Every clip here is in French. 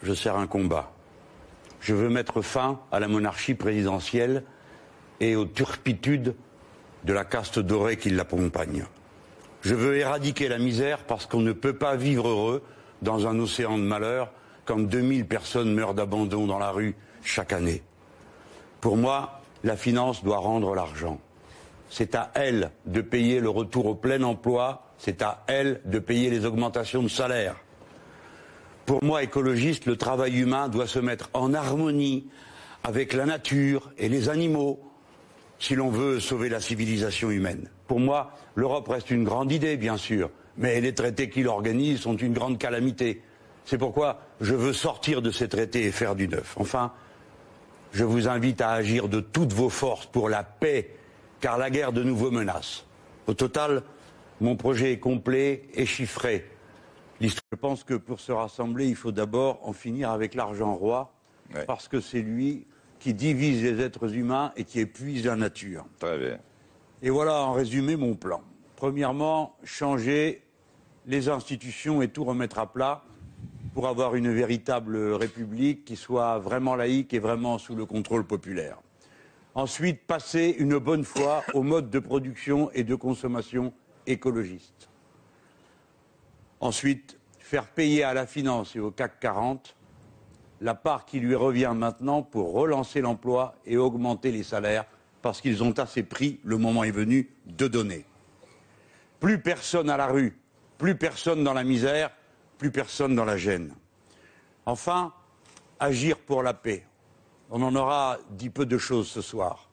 je sers un combat. Je veux mettre fin à la monarchie présidentielle et aux turpitudes de la caste dorée qui l'accompagne. Je veux éradiquer la misère parce qu'on ne peut pas vivre heureux dans un océan de malheur quand 2000 personnes meurent d'abandon dans la rue chaque année. Pour moi, la finance doit rendre l'argent. C'est à elle de payer le retour au plein emploi, c'est à elle de payer les augmentations de salaire. Pour moi, écologiste, le travail humain doit se mettre en harmonie avec la nature et les animaux si l'on veut sauver la civilisation humaine. Pour moi, l'Europe reste une grande idée, bien sûr, mais les traités qui l'organisent sont une grande calamité. C'est pourquoi je veux sortir de ces traités et faire du neuf. Enfin, je vous invite à agir de toutes vos forces pour la paix, car la guerre de nouveau menace. Au total, mon projet est complet et chiffré. Je pense que pour se rassembler, il faut d'abord en finir avec l'argent roi, parce que c'est lui qui divise les êtres humains et qui épuise la nature. Très bien. Et voilà en résumé mon plan. Premièrement, changer les institutions et tout remettre à plat pour avoir une véritable république qui soit vraiment laïque et vraiment sous le contrôle populaire. Ensuite, passer une bonne fois au mode de production et de consommation écologiste. Ensuite, faire payer à la finance et au CAC 40 la part qui lui revient maintenant pour relancer l'emploi et augmenter les salaires parce qu'ils ont assez pris, le moment est venu, de donner. Plus personne à la rue, plus personne dans la misère, plus personne dans la gêne. Enfin, agir pour la paix. On en aura dit peu de choses ce soir.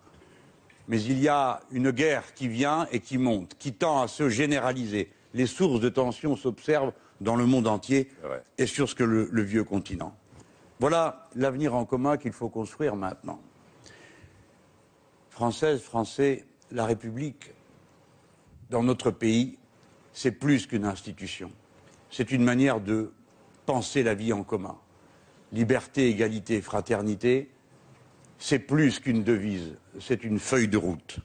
Mais il y a une guerre qui vient et qui monte, qui tend à se généraliser. Les sources de tension s'observent dans le monde entier et sur ce que le vieux continent. Voilà l'avenir en commun qu'il faut construire maintenant. Françaises, Français, la République, dans notre pays, c'est plus qu'une institution. C'est une manière de penser la vie en commun. Liberté, égalité, fraternité, c'est plus qu'une devise, c'est une feuille de route.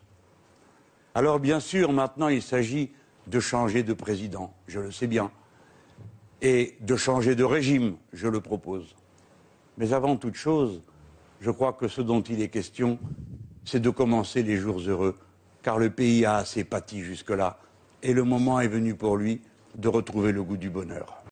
Alors bien sûr, maintenant il s'agit de changer de président, je le sais bien, et de changer de régime, je le propose. Mais avant toute chose, je crois que ce dont il est question, c'est de commencer les jours heureux, car le pays a assez pâti jusque-là, et le moment est venu pour lui de retrouver le goût du bonheur.